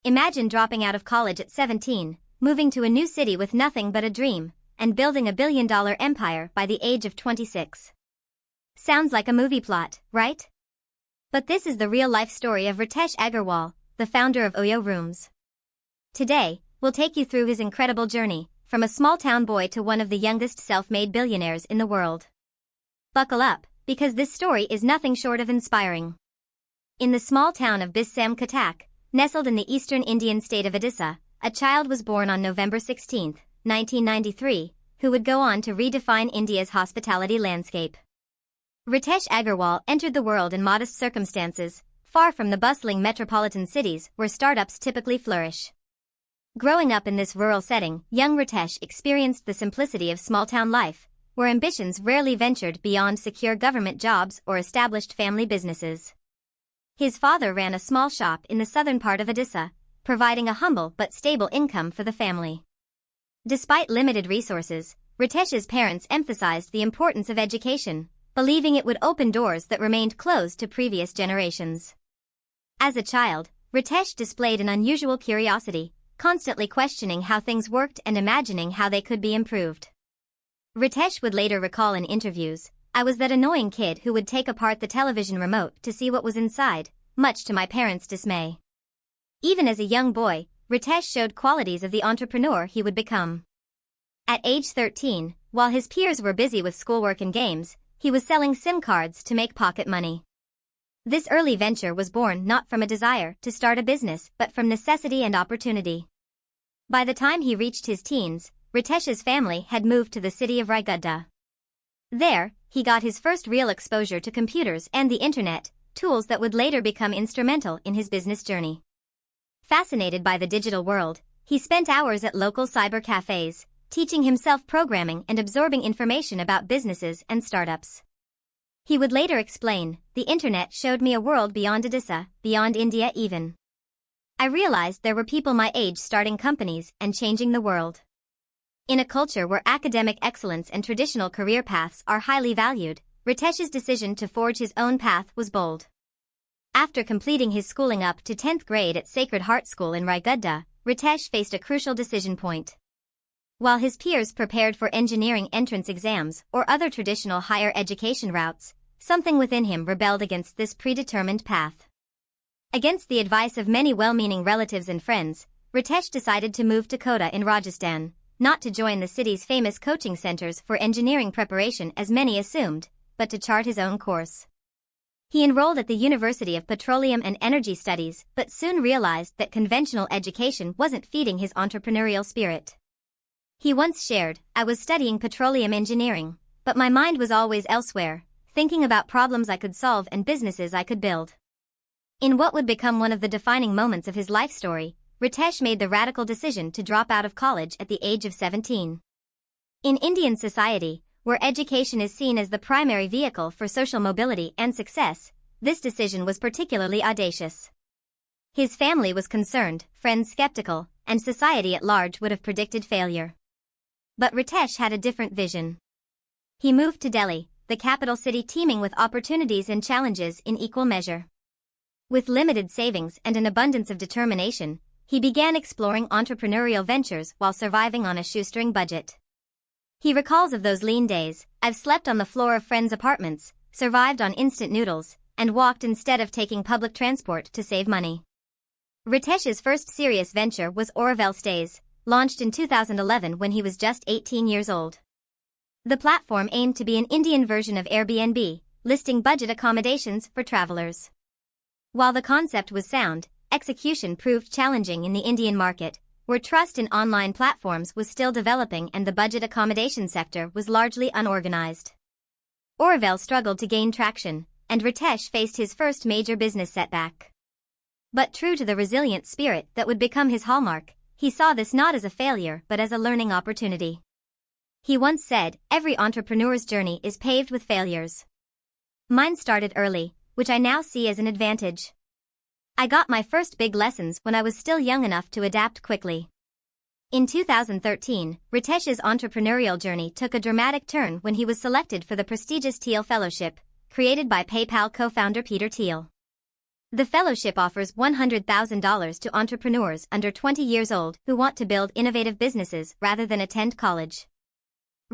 Imagine dropping out of college at 17, moving to a new city with nothing but a dream, and building a billion-dollar empire by the age of 26. Sounds like a movie plot, right? But this is the real-life story of Ritesh Agarwal, the founder of OYO Rooms. Today, we'll take you through his incredible journey, from a small-town boy to one of the youngest self-made billionaires in the world. Buckle up, because this story is nothing short of inspiring. In the small town of Bisam Katak, nestled in the eastern Indian state of Odisha, a child was born on November 16, 1993, who would go on to redefine India's hospitality landscape. Ritesh Agarwal entered the world in modest circumstances, far from the bustling metropolitan cities where startups typically flourish. Growing up in this rural setting, young Ritesh experienced the simplicity of small-town life, where ambitions rarely ventured beyond secure government jobs or established family businesses. His father ran a small shop in the southern part of Odisha, providing a humble but stable income for the family. Despite limited resources, Ritesh's parents emphasized the importance of education, believing it would open doors that remained closed to previous generations. As a child, Ritesh displayed an unusual curiosity, constantly questioning how things worked and imagining how they could be improved. Ritesh would later recall in interviews, "I was that annoying kid who would take apart the television remote to see what was inside, much to my parents' dismay." Even as a young boy, Ritesh showed qualities of the entrepreneur he would become. At age 13, while his peers were busy with schoolwork and games, he was selling SIM cards to make pocket money. This early venture was born not from a desire to start a business but from necessity and opportunity. By the time he reached his teens, Ritesh's family had moved to the city of Raigada. There, he got his first real exposure to computers and the internet, tools that would later become instrumental in his business journey. Fascinated by the digital world, he spent hours at local cyber cafes, teaching himself programming and absorbing information about businesses and startups. He would later explain, "The internet showed me a world beyond Odisha, beyond India even. I realized there were people my age starting companies and changing the world." In a culture where academic excellence and traditional career paths are highly valued, Ritesh's decision to forge his own path was bold. After completing his schooling up to 10th grade at Sacred Heart School in Raigada, Ritesh faced a crucial decision point. While his peers prepared for engineering entrance exams or other traditional higher education routes, something within him rebelled against this predetermined path. Against the advice of many well-meaning relatives and friends, Ritesh decided to move to Kota in Rajasthan, not to join the city's famous coaching centers for engineering preparation as many assumed, but to chart his own course. He enrolled at the University of Petroleum and Energy Studies but soon realized that conventional education wasn't feeding his entrepreneurial spirit. He once shared, "I was studying petroleum engineering, but my mind was always elsewhere, thinking about problems I could solve and businesses I could build." In what would become one of the defining moments of his life story, Ritesh made the radical decision to drop out of college at the age of 17. In Indian society, where education is seen as the primary vehicle for social mobility and success, this decision was particularly audacious. His family was concerned, friends skeptical, and society at large would have predicted failure. But Ritesh had a different vision. He moved to Delhi, the capital city teeming with opportunities and challenges in equal measure. With limited savings and an abundance of determination, he began exploring entrepreneurial ventures while surviving on a shoestring budget. He recalls of those lean days, "I've slept on the floor of friends' apartments, survived on instant noodles, and walked instead of taking public transport to save money." Ritesh's first serious venture was OYO Stays, launched in 2011 when he was just 18 years old. The platform aimed to be an Indian version of Airbnb, listing budget accommodations for travelers. While the concept was sound, execution proved challenging in the Indian market, where trust in online platforms was still developing and the budget accommodation sector was largely unorganized. OYO struggled to gain traction, and Ritesh faced his first major business setback. But true to the resilient spirit that would become his hallmark, he saw this not as a failure but as a learning opportunity. He once said, "Every entrepreneur's journey is paved with failures. Mine started early, which I now see as an advantage. I got my first big lessons when I was still young enough to adapt quickly." In 2013, Ritesh's entrepreneurial journey took a dramatic turn when he was selected for the prestigious Thiel Fellowship, created by PayPal co-founder Peter Thiel. The fellowship offers $100,000 to entrepreneurs under 20 years old who want to build innovative businesses rather than attend college.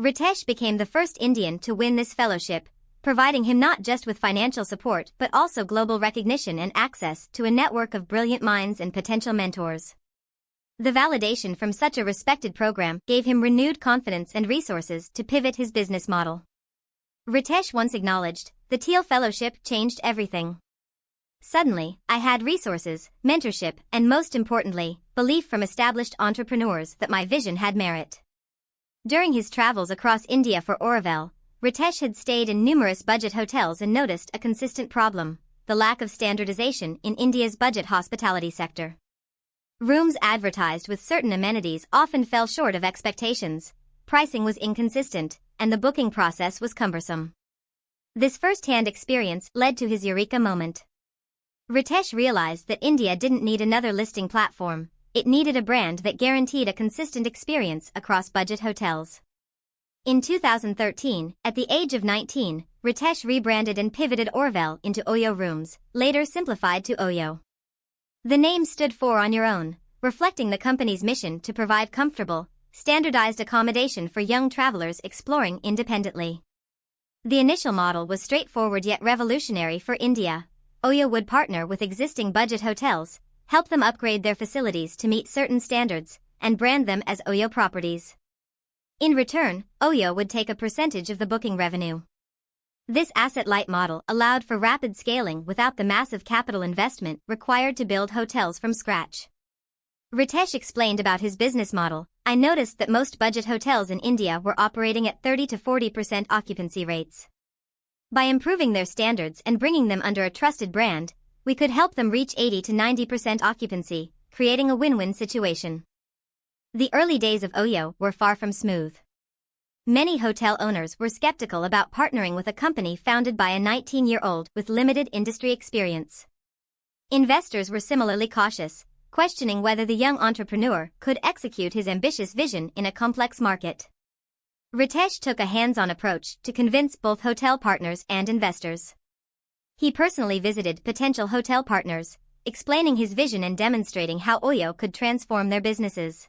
Ritesh became the first Indian to win this fellowship, providing him not just with financial support but also global recognition and access to a network of brilliant minds and potential mentors. The validation from such a respected program gave him renewed confidence and resources to pivot his business model. Ritesh once acknowledged, "The Teal Fellowship changed everything. Suddenly, I had resources, mentorship, and most importantly, belief from established entrepreneurs that my vision had merit." During his travels across India for OYO, Ritesh had stayed in numerous budget hotels and noticed a consistent problem: the lack of standardization in India's budget hospitality sector. Rooms advertised with certain amenities often fell short of expectations, pricing was inconsistent, and the booking process was cumbersome. This first-hand experience led to his eureka moment. Ritesh realized that India didn't need another listing platform, it needed a brand that guaranteed a consistent experience across budget hotels. In 2013, at the age of 19, Ritesh rebranded and pivoted OYO into OYO Rooms, later simplified to OYO. The name stood for On Your Own, reflecting the company's mission to provide comfortable, standardized accommodation for young travelers exploring independently. The initial model was straightforward yet revolutionary for India. OYO would partner with existing budget hotels, help them upgrade their facilities to meet certain standards, and brand them as OYO properties. In return, OYO would take a percentage of the booking revenue. This asset-light model allowed for rapid scaling without the massive capital investment required to build hotels from scratch. Ritesh explained about his business model, "I noticed that most budget hotels in India were operating at 30 to 40% occupancy rates. By improving their standards and bringing them under a trusted brand, we could help them reach 80 to 90% occupancy, creating a win-win situation." The early days of OYO were far from smooth. Many hotel owners were skeptical about partnering with a company founded by a 19-year-old with limited industry experience. Investors were similarly cautious, questioning whether the young entrepreneur could execute his ambitious vision in a complex market. Ritesh took a hands-on approach to convince both hotel partners and investors. He personally visited potential hotel partners, explaining his vision and demonstrating how OYO could transform their businesses.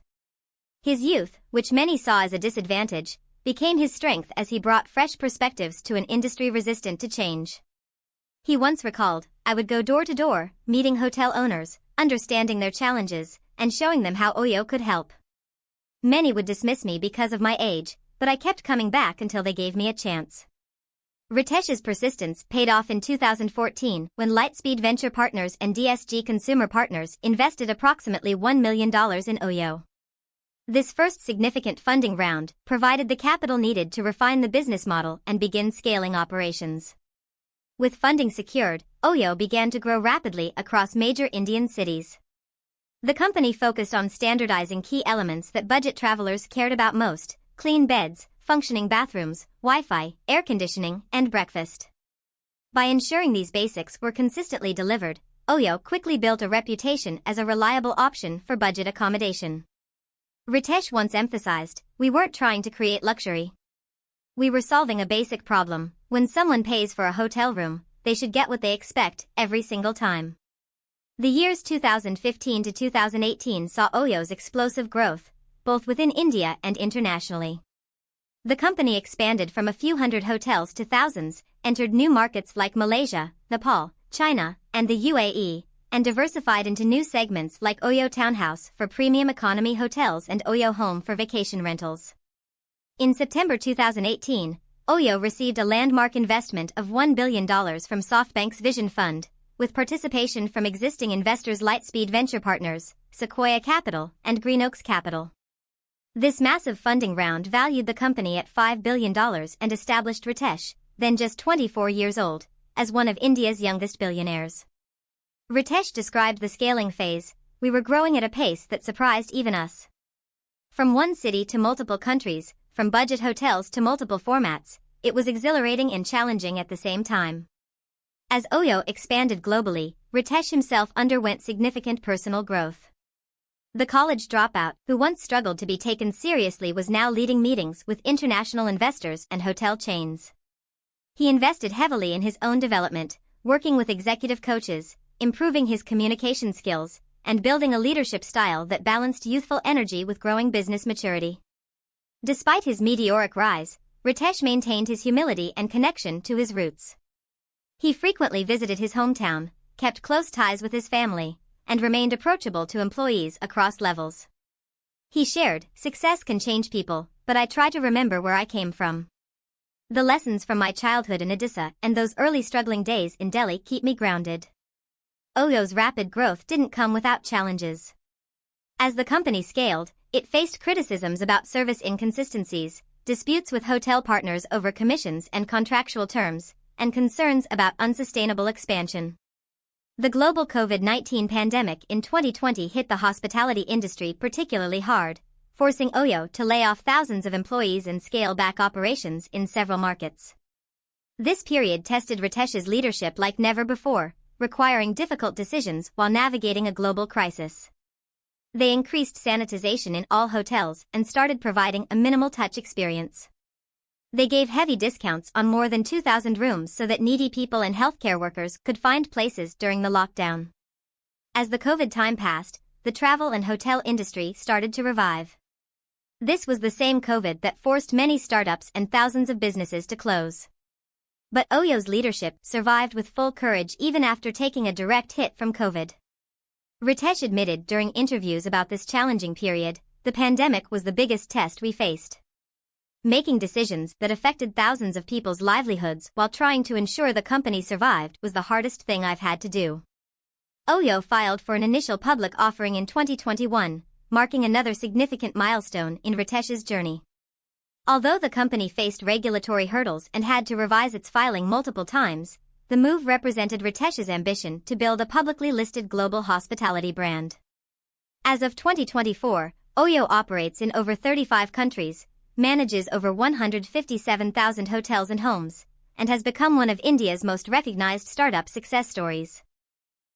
His youth, which many saw as a disadvantage, became his strength as he brought fresh perspectives to an industry resistant to change. He once recalled, "I would go door to door, meeting hotel owners, understanding their challenges, and showing them how OYO could help. Many would dismiss me because of my age, but I kept coming back until they gave me a chance." Ritesh's persistence paid off in 2014 when Lightspeed Venture Partners and DSG Consumer Partners invested approximately $1 million in OYO. This first significant funding round provided the capital needed to refine the business model and begin scaling operations. With funding secured, OYO began to grow rapidly across major Indian cities. The company focused on standardizing key elements that budget travelers cared about most: clean beds, functioning bathrooms, Wi-Fi, air conditioning, and breakfast. By ensuring these basics were consistently delivered, OYO quickly built a reputation as a reliable option for budget accommodation. Ritesh once emphasized, "We weren't trying to create luxury. We were solving a basic problem: when someone pays for a hotel room, they should get what they expect every single time." The years 2015 to 2018 saw OYO's explosive growth, both within India and internationally. The company expanded from a few hundred hotels to thousands, entered new markets like Malaysia, Nepal, China, and the UAE, and diversified into new segments like OYO Townhouse for premium economy hotels and OYO Home for vacation rentals. In September 2018, OYO received a landmark investment of $1 billion from SoftBank's Vision Fund, with participation from existing investors Lightspeed Venture Partners, Sequoia Capital, and Green Oaks Capital. This massive funding round valued the company at $5 billion and established Ritesh, then just 24 years old, as one of India's youngest billionaires. Ritesh described the scaling phase: "We were growing at a pace that surprised even us. From one city to multiple countries, from budget hotels to multiple formats, it was exhilarating and challenging at the same time." As OYO expanded globally, Ritesh himself underwent significant personal growth. The college dropout, who once struggled to be taken seriously, was now leading meetings with international investors and hotel chains. He invested heavily in his own development, working with executive coaches, improving his communication skills, and building a leadership style that balanced youthful energy with growing business maturity. Despite his meteoric rise, Ritesh maintained his humility and connection to his roots. He frequently visited his hometown, kept close ties with his family, and remained approachable to employees across levels. He shared, "Success can change people, but I try to remember where I came from. The lessons from my childhood in Odisha and those early struggling days in Delhi keep me grounded." OYO's rapid growth didn't come without challenges. As the company scaled, it faced criticisms about service inconsistencies, disputes with hotel partners over commissions and contractual terms, and concerns about unsustainable expansion. The global COVID-19 pandemic in 2020 hit the hospitality industry particularly hard, forcing OYO to lay off thousands of employees and scale back operations in several markets. This period tested Ritesh's leadership like never before, requiring difficult decisions while navigating a global crisis. They increased sanitization in all hotels and started providing a minimal-touch experience. They gave heavy discounts on more than 2,000 rooms so that needy people and healthcare workers could find places during the lockdown. As the COVID time passed, the travel and hotel industry started to revive. This was the same COVID that forced many startups and thousands of businesses to close. But OYO's leadership survived with full courage even after taking a direct hit from COVID. Ritesh admitted during interviews about this challenging period, "The pandemic was the biggest test we faced. Making decisions that affected thousands of people's livelihoods while trying to ensure the company survived was the hardest thing I've had to do." OYO filed for an initial public offering in 2021, marking another significant milestone in Ritesh's journey. Although the company faced regulatory hurdles and had to revise its filing multiple times, the move represented Ritesh's ambition to build a publicly listed global hospitality brand. As of 2024, OYO operates in over 35 countries, manages over 157,000 hotels and homes, and has become one of India's most recognized startup success stories.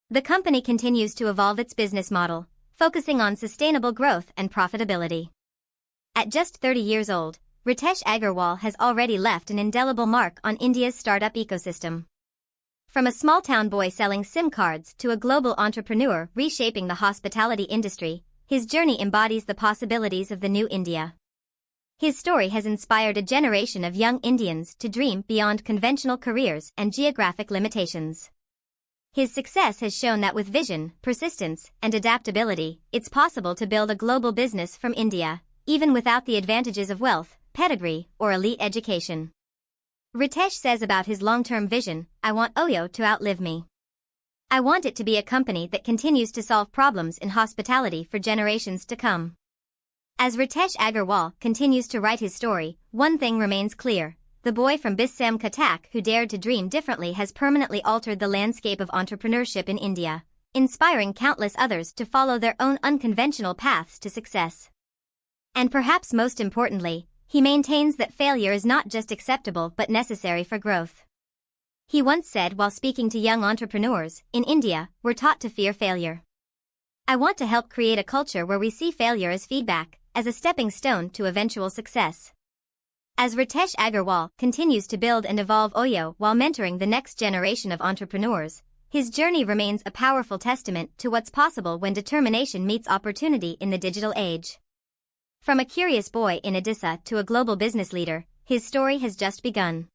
The company continues to evolve its business model, focusing on sustainable growth and profitability. At just 30 years old, Ritesh Agarwal has already left an indelible mark on India's startup ecosystem. From a small-town boy selling SIM cards to a global entrepreneur reshaping the hospitality industry, his journey embodies the possibilities of the new India. His story has inspired a generation of young Indians to dream beyond conventional careers and geographic limitations. His success has shown that with vision, persistence, and adaptability, it's possible to build a global business from India, even without the advantages of wealth, pedigree, or elite education. Ritesh says about his long-term vision, "I want OYO to outlive me. I want it to be a company that continues to solve problems in hospitality for generations to come." As Ritesh Agarwal continues to write his story, one thing remains clear: the boy from Bissam Katak who dared to dream differently has permanently altered the landscape of entrepreneurship in India, inspiring countless others to follow their own unconventional paths to success. And perhaps most importantly, he maintains that failure is not just acceptable but necessary for growth. He once said while speaking to young entrepreneurs, "In India, we're taught to fear failure. I want to help create a culture where we see failure as feedback, as a stepping stone to eventual success." As Ritesh Agarwal continues to build and evolve OYO while mentoring the next generation of entrepreneurs, his journey remains a powerful testament to what's possible when determination meets opportunity in the digital age. From a curious boy in Odisha to a global business leader, his story has just begun.